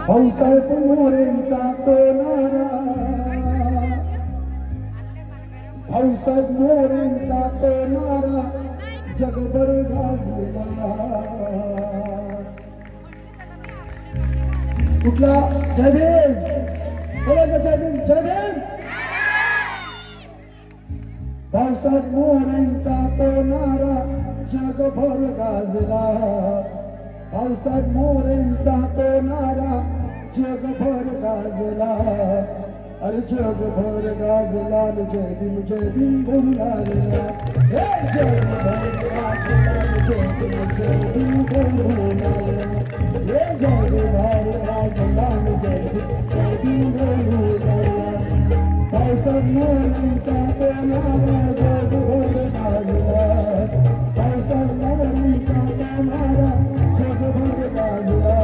भाऊसाहेब मोरेंचा तो नारा, भाऊसाहेब मोरेंचा तो नारा जगभर गाजला. कुठला? जय भीम. बोला जय भीम, जय भीम. भाऊसाहेब मोरेंचा तो नारा जगभर गाजला. भाऊसाहेब मोरेंचा तो नारा जगभर गाजला. अरे जगभर गाजला, जय भीम बोलू लागला. हे जगभर गाजला, जय भीम बोलू लागला. हे जगभर गाजला, जय भीम बोलू लागला. भाऊसाहेब मोरेंचा तो नारा जगभर गाजला. भाऊसाहेब मोरेंचा तो नारा जगभर गाजला.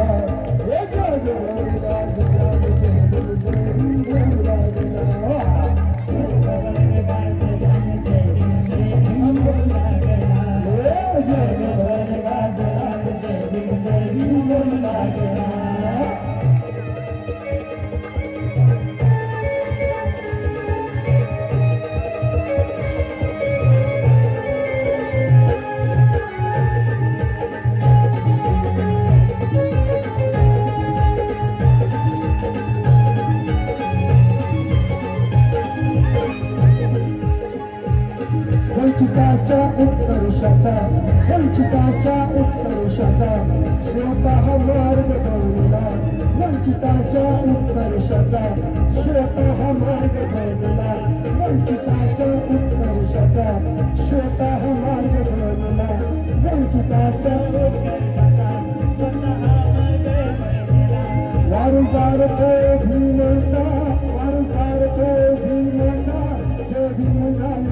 हे जगभर गाजला, जय भीम बोलू लागला. जगभर गाजला, जय भीम बोलू लागला. वंचिताच्या उत्कर्षाचा, वंचिताच्या उत्कर्षाचा स्वतः मार्ग बनला. वंचिताच्या उत्कर्षाचा स्वतः मार्ग बनला. वंचिताच्या उत्कर्षाचा स्वतः मार्ग बनला. वंचिताच्या उत्कर्षाचा स्वतः मार्ग बनला. वारसदार तो भीमाचा, वारसदार तो भीमाचा, जय भीम नायक.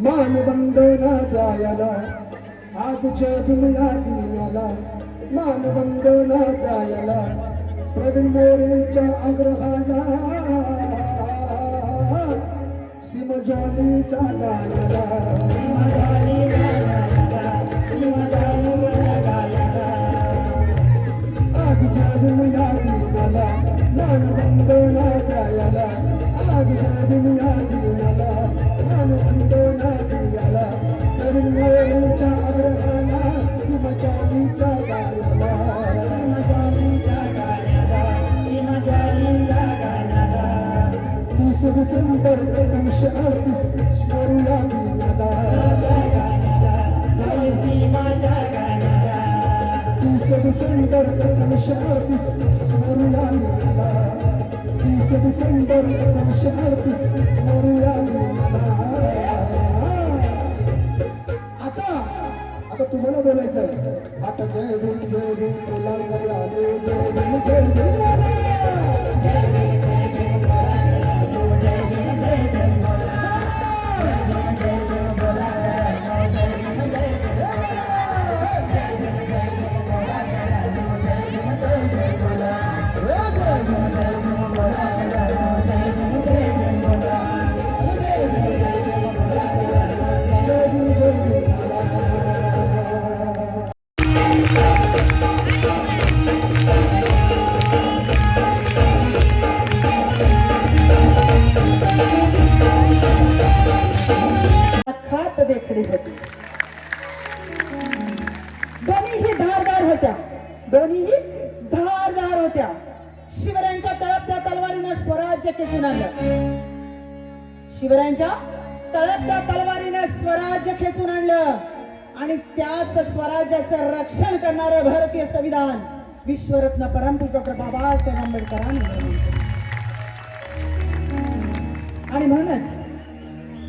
मानवंदना द्यायला आज जय भीम या दिनाला. मानवंदना द्यायला प्रवीण मोरेंच्या आग्रहाला, सिमजॉलीच्या गाण्याला. आज जय भीम या दिनाला, मानवंदना द्यायला. आज जय भीम या दिनाला, मानवंदना द्यायला. प्रवीण मोरेंच्या आग्रहाला, सिमजॉलीच्या गाण्याला. डिसेंबर 1938 स्मरूया दिनाला. 30 डिसेंबर 1938 स्मरूया दिनाला. 30 डिसेंबर 1938 स्मरूया दिनाला. आता तुम्हाला बोलायचं आहे. आता जय भीम, जय भीम बोला. जय भीम, जय भीम. शिवरायांच्या तळपत्या तलवारीने स्वराज्य खेचून आणलं आणि त्याच स्वराज्याचं रक्षण करणारं भारतीय संविधान विश्वरत्न परमपूज्य डॉक्टर बाबासाहेब आंबेडकरांनी निर्माण केलं.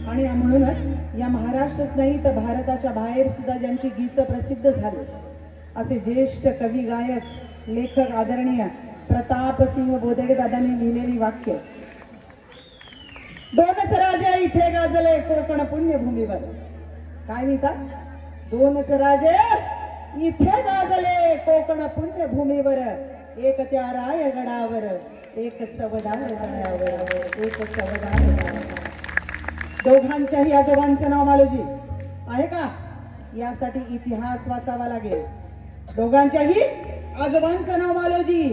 आणि म्हणूनच या महाराष्ट्रच नाही तर भारताच्या बाहेर सुद्धा ज्यांची गीतं प्रसिद्ध झाली असे ज्येष्ठ कवी गायक लेखक आदरणीय प्रतापसिंह बोदडे दादांनी लिहिलेली वाक्य, दोनच राजे इथे गाजले कोकण पुण्यभूमीवर. काय लिहितात? दोनच राजे इथे गाजले कोकण पुण्यभूमीवर, एक त्या रायगडावर, एक चवदार गडावर, एक चवदार गडावर. दोघांच्याही आजोबांचं नाव मालोजी आहे का? यासाठी इतिहास वाचावा लागेल. दोघांच्याही आजोबांचं नाव मालोजी,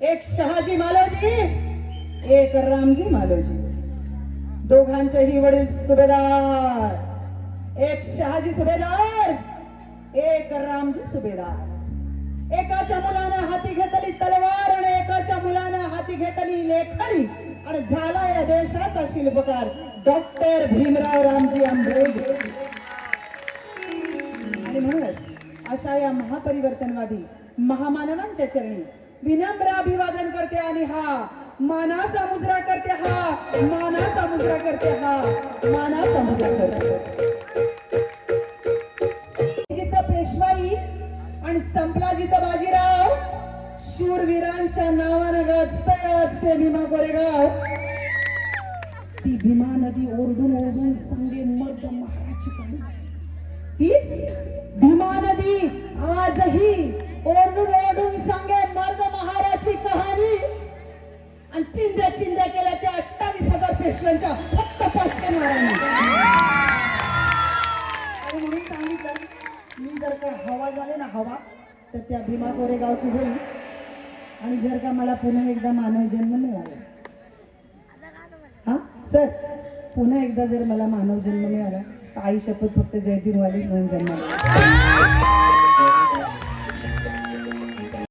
एक शहाजी मालोजी, एक रामजी मालोजी. दोघांचेही वडील सुभेदार, एक शहाजी सुभेदार, एक रामजी सुभेदार. एकाच्या मुलानं हाती घेतली तलवार आणि एकाच्या मुलानं हाती घेतली लेखणी आणि झाला या देशाचा शिल्पकार डॉक्टर भीमराव रामजी आंबेडकर. आणि म्हणूनच अशा या महापरिवर्तनवादी महामानवांच्या चरणी विनम्र अभिवादन करते आणि हा मानाचा मुजरा करते, हा मानाचा मुजरा करते, हा मानाचा मुजरा करते. जिथं पेशवाई आणि संपला जिथं बाजीराव, शूरवीरांच्या नावानं गाजते भीमा कोरेगाव. ती भीमा नदी ओरडून ओरडून सांगे मर्द महाराची कहाणी. ती भीमा नदी आजही ओरडून ओरडून सांगे मर्द महाराची कहाणी. आणि चिंध्या चिंध्या केल्या त्या 28,000 पेशव्यांच्या फक्त 500 नारांनी. आणि म्हणून सांगितलं, मी जर का हवा झाले ना हवा तर त्या भीमा कोरेगावची होईल. आणि जर का मला पुन्हा एकदा मानव जन्म मिळाला, हा सर, पुन्हा एकदा जर मला मानव जन्म मिळाला तर आई शपथ फक्त जयदीनवालीच म्हणून जन्माला.